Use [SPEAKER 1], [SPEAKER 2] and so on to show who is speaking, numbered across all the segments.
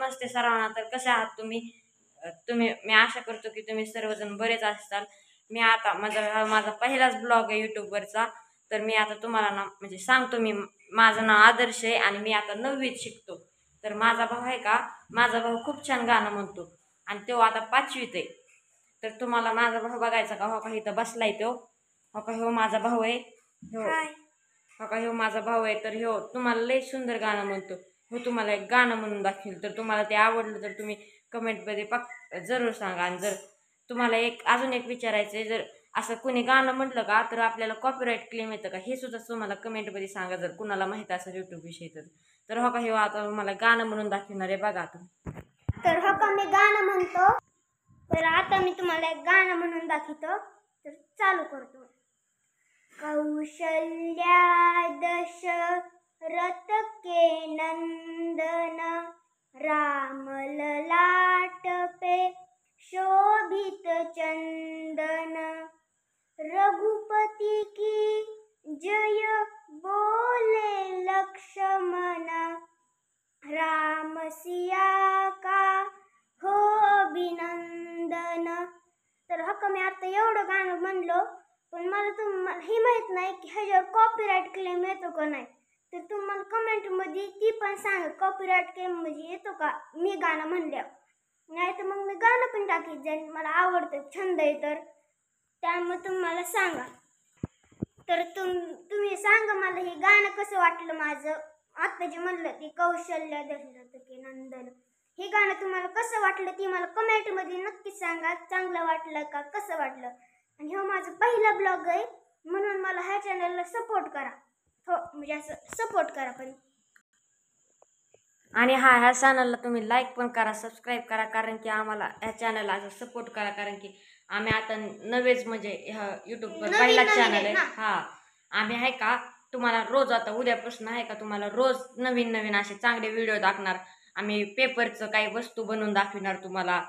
[SPEAKER 1] नमस्ते सर्वांना. तर कसे आहात तुम्ही? मी आशा करतो की तुम्ही सर्वजण बरेच असताल. मी आता माझा पहिलाच ब्लॉग आहे यूट्यूबवरचा. तर मी आता तुम्हाला ना म्हणजे सांगतो, माझं नाव आदर्श आहे आणि मी आता 9वीत शिकतो. तर माझा भाऊ आहे का, माझा भाऊ खूप छान गाणं म्हणतो आणि तो आता 5वीत आहे. तर तुम्हाला माझा भाऊ बघायचा का? हो का, इथं बसलाय तो. हो का, हो माझा भाऊ आहे. हो का, हो माझा भाऊ आहे. तर हो तुम्हाला लय सुंदर गाणं म्हणतो. हो तुम्हाला एक गाणं म्हणून दाखवेल. तर तुम्हाला ते आवडलं तर तुम्ही कमेंटमध्ये जरूर सांगा. आणि जर तुम्हाला अजून एक विचारायचं आहे, जर असं कुणी गाणं म्हटलं का तर आपल्याला कॉपीराईट क्लेम येतं का, हे सुद्धा तुम्हाला कमेंटमध्ये सांगा, जर कुणाला माहित असेल यूट्यूब विषयी तर हो का, हे आता मला गाणं म्हणून दाखवणार आहे बघा तुम्ही.
[SPEAKER 2] तर हो का, मी गाणं म्हणतो. तर आता मी तुम्हाला एक गाणं म्हणून दाखवतो. तर चालू करतो. कौशल्या दशरथ के नंदन, राम ललाट पे शोभित चंदन, रघुपति की जय बोले लक्ष्मण, राम सिया का हो अभिनंदन. तर हक्क मी आता एवढं गाणं म्हणलो, पण मला हे माहित नाही की ह्याच्यावर कॉपीराईट क्लेम येतो का नाही. तर तुम्हाला कमेंटमध्ये ती पण सांगा, कॉपीराईट क्लेम म्हणजे येतो का मी गाणं म्हणल्यावर. नाही तर मग मी गाणं पण टाकीत जाईन. मला आवडतं, छंद आहे, तर त्यामुळे तुम्हाला सांगा. तर तुम्ही सांगा मला हे गाणं कसं वाटलं माझं. आता जे म्हणलं ते कौशल्या दशरथ के नंदन, हे गाणं तुम्हाला कसं वाटलं ते मला कमेंटमध्ये नक्कीच सांगा. चांगलं वाटलं का, कसं वाटलं. आणि हो माझा पहिला ब्लॉग आहे, म्हणून मला ह्या चॅनलला सपोर्ट करा. हो म्हणजे असं सपोर्ट करा पण.
[SPEAKER 1] आणि ह्या चॅनलला तुम्ही लाईक पण करा, सबस्क्राईब करा, कारण की आम्हाला ह्या चॅनलला असं सपोर्ट करा, कारण की आम्ही आता नवेच म्हणजे ह्या यूट्यूबवर पहिला चॅनल आहे. आम्ही आहे का तुम्हाला रोज, आता उद्यापासून आहे का तुम्हाला रोज नवीन नवीन असे चांगले व्हिडिओ दाखवणार. आम्ही पेपरचं काही वस्तू बनवून दाखविणार तुम्हाला.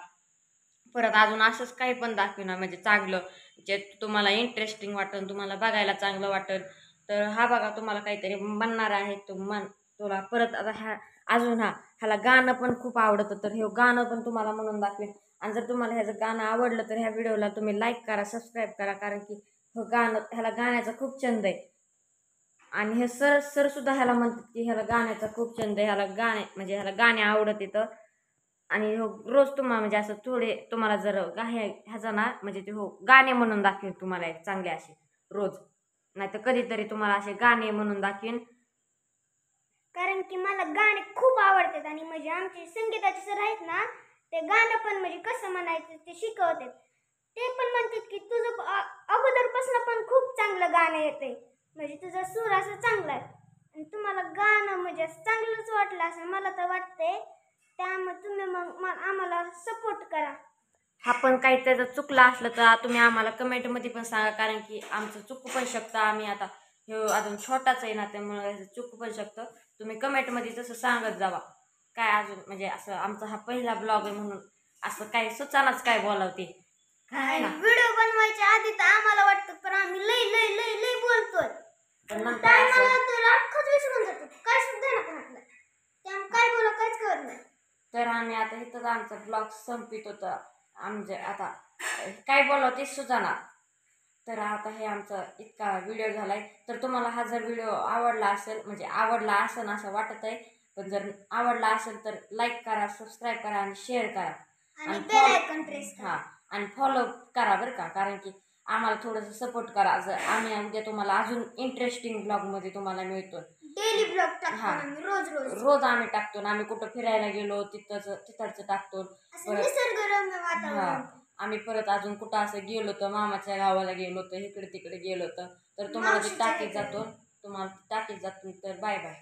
[SPEAKER 1] परत अजून असंच काही पण दाखविणार म्हणजे चांगलं, जे तुम्हाला इंटरेस्टिंग वाटेल, तुम्हाला बघायला चांगलं वाटेल. तर हा बघा, तुम्हाला काहीतरी म्हणणार आहे तुला परत आता अजून ह्याला गाणं पण खूप आवडतं. तर हे गाणं पण तुम्हाला म्हणून दाखवेन. आणि जर तुम्हाला ह्याचं गाणं आवडलं तर ह्या व्हिडिओला तुम्ही लाईक करा, सबस्क्राईब करा, कारण की ह्याला गाण्याचा खूप छंद आहे. आणि हे सर सुद्धा ह्याला म्हणतात की ह्याला गाण्याचा खूप छंद आहे, ह्याला गाणे आवडत येतं. आणि रोज तुम्हाला म्हणजे असं थोडे तुम्हाला जर ह्याचा ना म्हणजे ते गाणे म्हणून दाखवेन तुम्हाला एक चांगले असे रोज, नाही तर कधीतरी तुम्हाला असे गाणे म्हणून दाखवेन.
[SPEAKER 2] कारण की मला गाणे खूप आवडतात. आणि म्हणजे आमचे संगीताचे सर आहेत ना, ते गाणं पण म्हणजे कसं म्हणायचं ते शिकवतात. ते पण म्हणतात की तुझं अगोदरपासून पण खूप चांगलं गाणं येते, म्हणजे तुझा सूर असं चांगला आहे आणि तुम्हाला गाणं म्हणजे चांगलंच वाटलं असं मला तर वाटतंय. त्यामुळे तुम्ही मग आम्हाला सपोर्ट करा.
[SPEAKER 1] आपण काही त्याचं चुकलं असलं तर तुम्ही आम्हाला कमेंटमध्ये पण सांगा, कारण की आमचं चुकू पण शकतं. आम्ही आता हे अजून छोटाच आहे ना, त्यामुळे चुकू पण शकतं. तुम्ही कमेंटमध्ये तसं सांगत जावा. काय अजून म्हणजे असं आमचा हा पहिला ब्लॉग आहे म्हणून असं काय सुचानाच काय बोलावते
[SPEAKER 2] काय ना. व्हिडिओ बनवायच्या आधी तर आम्हाला वाटतं, पण आम्ही लई लई लई लई बोलतोय. काय सुद्धा काय बोला काहीच कळत नाही.
[SPEAKER 1] तर आम्ही आता इथंच आमचा ब्लॉग संपित होता. आमचे आता काय बोलावं तेच सुचाना. तर आता हे आमचा इतका व्हिडिओ झालाय. तर तुम्हाला हा जर व्हिडिओ आवडला असेल असं वाटत आहे, पण जर आवडला असेल तर लाईक करा, सबस्क्राईब करा आणि शेअर करा
[SPEAKER 2] आणि बेल आयकॉन प्रेस करा.
[SPEAKER 1] आणि फॉलो करा बरं का, कारण की आम्हाला थोडंसं सपोर्ट करा. जर आम्ही उद्या तुम्हाला अजून इंटरेस्टिंग ब्लॉगमध्ये तुम्हाला मिळतो.
[SPEAKER 2] डेली ब्लॉग टाकतो आम्ही
[SPEAKER 1] रोज आम्ही टाकतो. आम्ही कुठं फिरायला गेलो तिथंच टाकतो.
[SPEAKER 2] निसर्गरम्य वातावरण.
[SPEAKER 1] आम्ही परत अजून कुठं असं गेलो तर मामाच्या गावाला गेलो तर इकडे तिकडे गेलो तर तुम्हाला टाकीत जातो. तर बाय बाय.